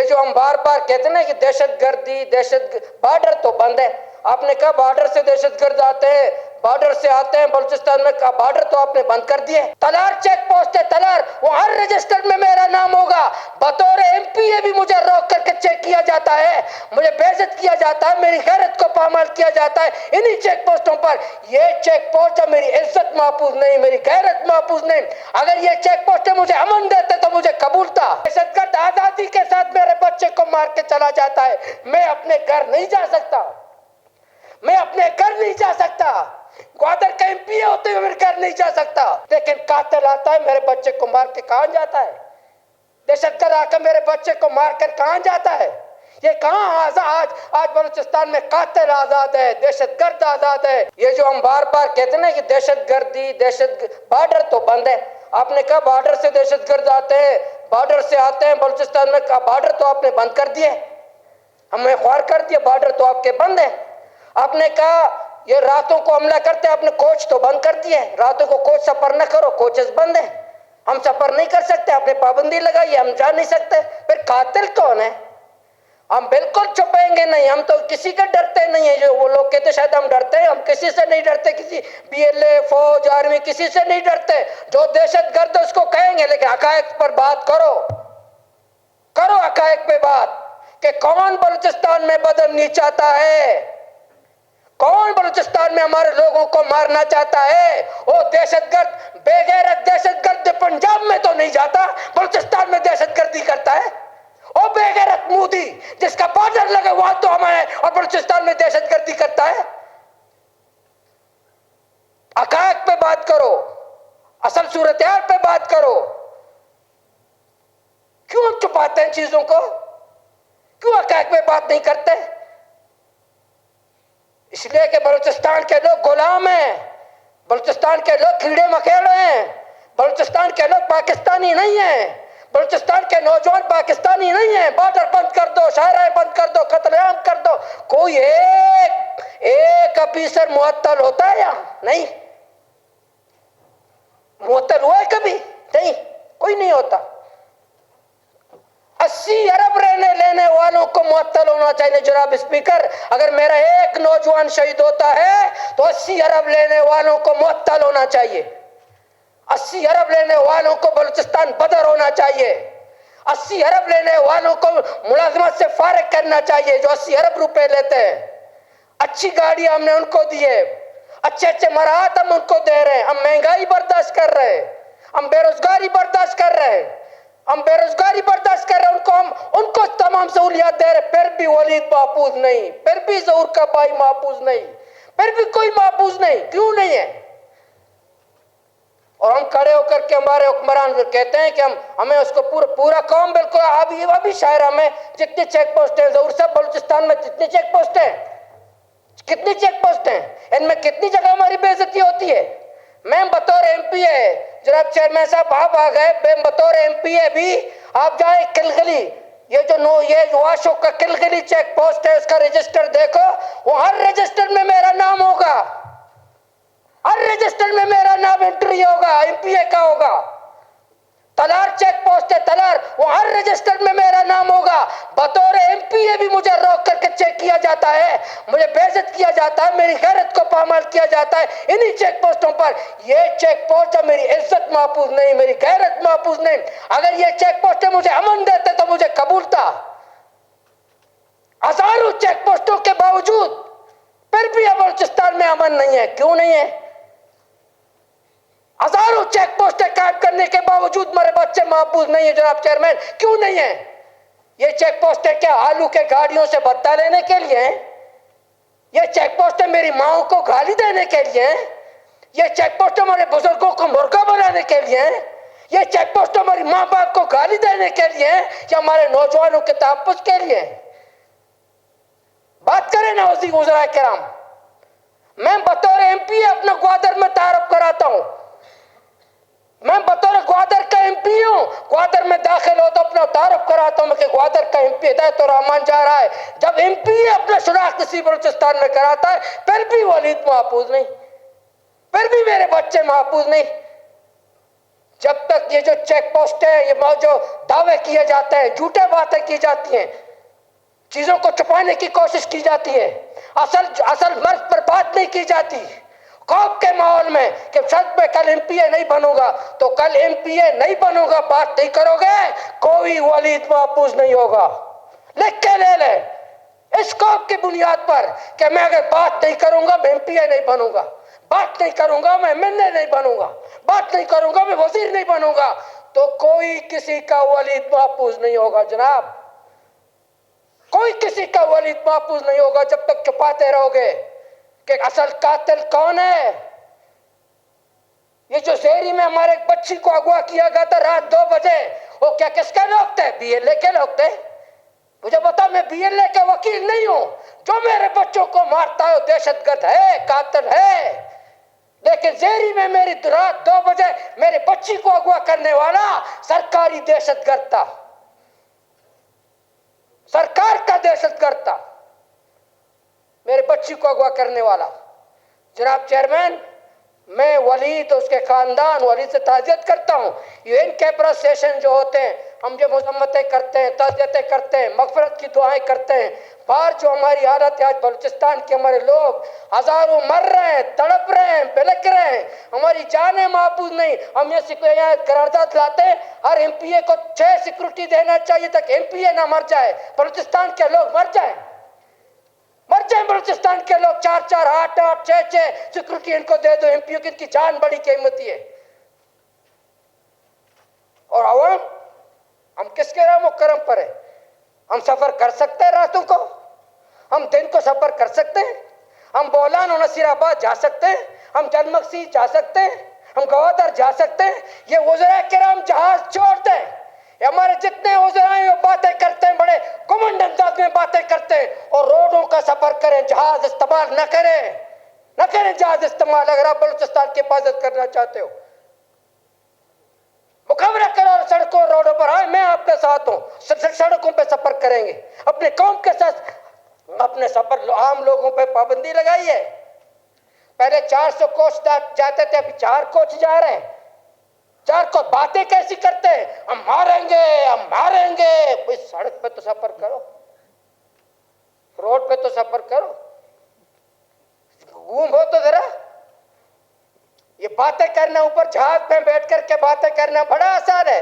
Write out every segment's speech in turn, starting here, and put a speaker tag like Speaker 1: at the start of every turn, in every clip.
Speaker 1: जो हम बार बार कहते ना कि दहशतगर्दी बॉर्डर तो बंद है। आपने कहा बॉर्डर से दहशतगर्द आते हैं, बॉर्डर से आते हैं बलूचिस्तान में, कहा बॉर्डर तो आपने बंद कर दिए। तलार चेक पोस्ट है, तलार, वो हर रजिस्टर में मेरा नाम होगा। बतौर एमपीए भी मुझे रोक करके चेक किया जाता है, मुझे बेइज्जत किया जाता है, मेरी गैरत को पामाल किया जाता है इन्हीं चेक पोस्टों पर। ये चेक पोस्ट मेरी इज्जत महफूज नहीं, मेरी गैरत महफूज नहीं। अगर ये चेक पोस्ट मुझे अमन देते तो मुझे कबूल था। दहशतगर्द आजादी के साथ मेरे बच्चे को मार के चला जाता है, मैं अपने घर नहीं जा सकता, मैं अपने घर नहीं जा सकता। ग्वादर का एमपी होते हुए मेरे घर नहीं जा सकता, लेकिन कातिल आता है मेरे बच्चे को मार के कहां जाता है? दहशतगर्द आकर मेरे बच्चे को मार कर कहां जाता है? ये कहां आज बलूचिस्तान में कातिल आजाद है, दहशतगर्द आजाद है। ये जो हम बार बार कहते ना कि दहशतगर्दी बॉर्डर तो बंद है। आपने कहा बॉर्डर से दहशतगर्द आते हैं, बॉर्डर से आते हैं बलूचिस्तान में, कहा बॉर्डर तो आपने बंद कर दिए, हमें ख्वार कर दिया, बॉर्डर तो आपके बंद है। आपने कहा ये रातों को हमला करते हैं, आपने कोच तो बंद कर दिए, रातों को कोच सफर न करो, कोचेस बंद है, हम सफर नहीं कर सकते, आपने पाबंदी लगाई, हम जा नहीं सकते। फिर कातिल कौन है? हम बिल्कुल छुपाएंगे नहीं, हम तो किसी का डरते नहीं है। जो वो लोग कहते शायद हम डरते हैं, हम किसी से नहीं डरते, किसी बीएलए फौज आर्मी किसी से नहीं डरते। जो दहशतगर्द है उसको कहेंगे, लेकिन हकायक पर बात करो हकायक पे बात कि कौन बलूचिस्तान में बदमनी चाहता है, कौन बलूचिस्तान में हमारे लोगों को मारना चाहता है। वो दहशतगर्द बेगैरत दहशतगर्द पंजाब में तो नहीं जाता, बलूचिस्तान में दहशतगर्दी करता है। ओ बेगैरत मोदी जिसका बॉर्डर लगे वहां तो हमारे, और बलूचिस्तान में दहशतगर्दी करता है। हकायक पे बात करो, असल सूरत-ए-हाल पे बात करो। क्यों छुपाते हैं चीजों को? क्यों हकायक पे बात नहीं करते? इसलिए कि बलूचिस्तान के लोग गुलाम हैं, बलूचिस्तान के लोग कीड़े मकोड़े हैं, बलूचिस्तान के लोग पाकिस्तानी नहीं हैं, बलूचिस्तान के नौजवान पाकिस्तानी नहीं हैं। बॉर्डर बंद कर दो, शाहराहें बंद कर दो, कत्लेआम कर दो। कोई एक ऑफिसर मुअत्तल होता है या नहीं? मुअत्तल हुआ है कभी? नहीं, कोई नहीं होता। 80 अरब रहने लेने वालों को मुअत्तल होना चाहिए जनाब स्पीकर। अगर मेरा एक नौजवान शहीद होता है तो 80 अरब लेने वालों को मुअत्तल होना चाहिए। 80 अरब लेने वालों को बलूचिस्तान बदर होना चाहिए। 80 अरब लेने वालों को मुलाजमत से फारिग करना चाहिए जो 80 अरब रुपए लेते हैं। अच्छी गाड़ी हमने उनको दी है, अच्छे मराहत हम उनको दे रहे हैं। हम महंगाई बर्दाश्त कर रहे हैं, हम बेरोजगारी बर्दाश्त कर रहे हैं, उनको तमाम सहूलियात दे रहे, फिर भी वलीद महफूज नहीं, फिर भी ज़हूर का भाई महफूज नहीं, फिर भी कोई महफूज नहीं। क्यों नहीं है? और हम खड़े होकर के हमारे हुक्मरान कहते हैं कि हमें उसको पूरा कौम बिल्कुल अभी शायरा में जितनी चेक पोस्ट है, ज़हूर साहब बलूचिस्तान में जितनी चेक पोस्ट है, कितनी चेक पोस्ट हैं, इनमें कितनी जगह हमारी बेइज्जती होती है। मैं बतौर एमपी है, जनाब चेयरमैन साहब आप आ गए, मैं बतौर एमपी है भी आप जाए किलगली, ये वाशो का किलगली चेक पोस्ट है, उसका रजिस्टर देखो, वो हर रजिस्टर में मेरा नाम होगा, हर रजिस्टर में मेरा नाम एंट्री होगा, एमपीए का होगा। तलार चेक पोस्ट है, तलार, वो हर रजिस्टर में मेरा नाम होगा। बतौर एमपीए भी मुझे रोक करके चेक किया जाता है, मुझे बेइज्जत किया जाता है, मेरी गैरत को पामाल किया जाता है इन्हीं चेक पोस्टों पर। ये चेक पोस्ट मेरी इज्जत महफूज नहीं, मेरी गैरत महफूज नहीं। अगर ये चेक पोस्ट मुझे अमन देते तो मुझे कबूल था। हजारों चेक पोस्टों के बावजूद फिर भी बलूचिस्तान में अमन नहीं है। क्यों नहीं है? हजारों चेक पोस्टें कायम करने के बावजूद मेरे बच्चे महफूज नहीं है जनाब चेयरमैन। क्यों नहीं है? ये चेक पोस्टें क्या आलू के गाड़ियों से भत्ता लेने के लिए हैं? ये चेक पोस्टें मेरी माओ को गाली देने के लिए हैं? ये चेक पोस्टें हमारे बुजुर्गों को मुर्गा बनाने के लिए हैं? ये चेक पोस्टें हमारी माँ बाप को गाली देने के लिए हैं या हमारे नौजवानों के तहफ्फुज़ के लिए? बात करें ना वज़ीर किराम। मैं बतौर एमपी अपना ग्वादर में तारुफ कराता हूं, मैं बतौर ग्वादर का एमपी हूं, ग्वादर में दाखिल हो तो अपना तारुफ कराता हूं कि ग्वादर का एमपी हिदायतुर्रहमान जा रहा है। जब एमपी अपना शनाख्त किसी बलूचिस्तान में कराता है फिर भी वलीद महफूज नहीं, फिर भी मेरे बच्चे महफूज नहीं। जब तक ये जो चेक पोस्ट है, ये जो दावे किए जाते हैं, झूठे बातें की जाती हैं, चीजों को छुपाने की कोशिश की जाती है, असल मर्ज पर बात नहीं की जाती। खौफ के माहौल में कि सच में कल एमपीए नहीं बनूंगा, तो कल एमपीए नहीं बनूंगा बात नहीं करोगे, कोई वलीद महफूज नहीं होगा। लिख के ले ले इस खौफ की बुनियाद पर कि मैं अगर बात नहीं करूंगा मैं एमपीए नहीं बनूंगा, बात नहीं करूंगा मैं एमएलए नहीं बनूंगा, बात नहीं करूंगा मैं वजीर नहीं बनूंगा, तो कोई किसी का वलीद महफूज नहीं होगा जनाब। कोई किसी का वलीद महफूज नहीं होगा जब तक छुपाते रहोगे कि असल कातिल कौन है। ये जो शहरी में हमारे एक बच्ची को अगवा किया गया था रात 2 बजे, वो क्या किसके लोग थे? बीएलए के लोग थे। मुझे बता, मैं बीएलए का वकील नहीं हूं। जो मेरे बच्चों को मारता है दहशतगर्द है, कातिल है। लेकिन जेरी में मेरी रात 2 बजे मेरी बच्ची को अगवा करने वाला सरकारी दहशतगर्द था, सरकार का दहशतगर्द था, मेरे बच्ची को अगवा करने वाला। जनाब चेयरमैन, मैं वलीद उसके खानदान वलीद से ताज़ियत करता हूँ। यूएन के प्रोसेशन जो होते हैं, हम जो मजम्मतें करते हैं, ताज़ियतें करते हैं, मग़फ़िरत की दुआएं करते हैं, बाहर जो हमारी हालत है, आज बलूचिस्तान के हमारे लोग हज़ारों मर रहे हैं, तड़प रहे हैं, बिलख रहे हैं, हमारी जानें महफूज नहीं। हम ये करारदाद लाते हैं हर एमपीए को 6 सिक्योरिटी देना चाहिए ताकि एमपीए ना मर जाए, बलूचिस्तान के लोग मर जाए, मर जाए बलूचिस्तान के लोग। 4-4, 8-8, 6-6 सिक्योरिटी इनको दे दो, एमपीओ की जान बड़ी कीमती है। और अवाम, हम किसके रहमो करम पर है? हम सफर कर सकते हैं रातों को, हम दिन को सफर कर सकते हैं, हम बोलान और नसीराबाद जा सकते हैं, हम जलमक्सी जा सकते हैं, हम गवादर जा सकते हैं। ये वज़राए किराम जहाज छोड़ते हैं, हमारे जितने वज़राए बातें करते हैं, बड़े घमंड अंदाज में बातें करते हैं, और रोडों का सफर करें, जहाज इस्तेमाल न करें जहाज इस्तेमाल। अगर आप बलूचिस्तान की हिफाजत करना चाहते हो, मुकाबला करो सड़कों रोडों पर। आए, मैं आपके साथ हूं, सड़कों पे सफर करेंगे, अपने कौम के साथ अपने सफर। आम लोगों पे पाबंदी लगाई है। पहले 400 कोच जाते थे, अभी 4 कोच जा रहे हैं। 4 को बातें कैसी करते हैं, हम मारेंगे। कोई सड़क पे तो सफर करो, रोड पे तो सफर करो, घूम हो तो जरा। ये बातें करना, ऊपर जहाज पे बैठ करके बातें करना बड़ा आसान है,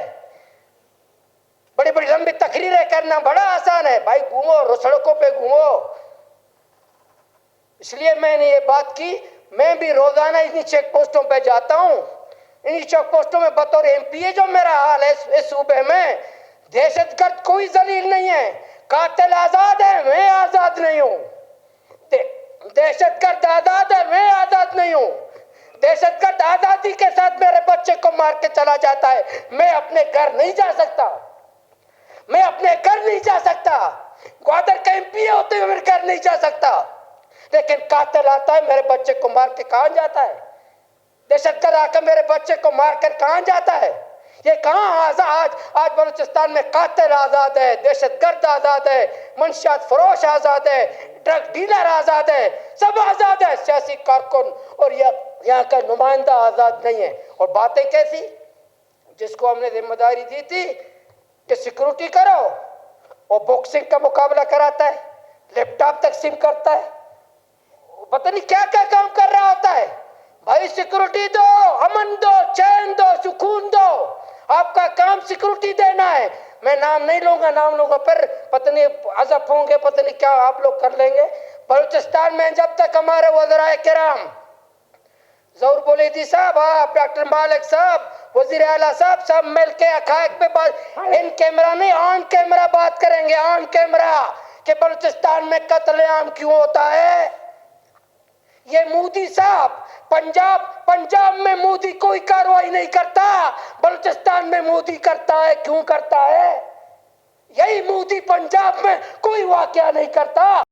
Speaker 1: बड़ी बड़ी लंबी तकरीरें करना बड़ा आसान है। भाई घूमो, सड़कों पे घूमो। इसलिए मैंने ये बात की, मैं भी रोजाना इन्हीं चेक पोस्टों पे जाता हूं। इन्हीं चेक पोस्टों में बतौर एमपीए जो मेरा हाल है इस सूबे में, दहशतगर्द कोई जलील नहीं है, कातिल आजाद है, मैं आजाद नहीं हूं। दहशतगर्द आजाद है, मैं आजाद नहीं हूं। दहशतगर्द आजादी के साथ मेरे बच्चे को मार के चला जाता है, मैं अपने घर नहीं जा सकता, मैं अपने घर नहीं जा सकता। ग्वादर का एमपीए होते हुए मेरे घर नहीं जा सकता। लेकिन कातिल आता है, मेरे बच्चे को मार के कहां जाता है? दहशतगर्द आकर मेरे बच्चे को मारकर कहां जाता है? ये कहां आज बलूचिस्तान में कातिल आजाद है, दहशतगर्द आजाद है, मंशियात फरोश आजाद है, ड्रग डीलर आजाद है, सब आजाद है। सियासी कारकुन और यहाँ का नुमाइंदा आजाद नहीं है। और बातें कैसी, जिसको हमने जिम्मेदारी दी थी कि सिक्योरिटी करो, और बॉक्सिंग का मुकाबला कराता है, लैपटॉप तकसीम करता है, पता नहीं क्या क्या काम कर रहा होता है। भाई सिक्योरिटी दो, अमन दो, चैन दो, सुकून दो। आपका काम सिक्योरिटी देना है। मैं नाम नहीं लूंगा, नाम लूंगा फिर पता नहीं अजब होंगे, पता नहीं क्या आप लोग कर लेंगे। बलूचिस्तान में जब तक हमारे वज़राए किराम ज़हूर बुलैदी साहब, आप डॉक्टर मालिक साहब, वज़ीर आला साहब, सब मिलके हक़ाइक़ पे बात, इन कैमरा नहीं ऑन कैमरा बात करेंगे, ऑन कैमरा, कि बलूचिस्तान में कत्लेआम क्यों होता है। ये मोदी साहब पंजाब में मोदी कोई कार्रवाई नहीं करता, बलूचिस्तान में मोदी करता है। क्यों करता है? यही मोदी पंजाब में कोई वाकया नहीं करता।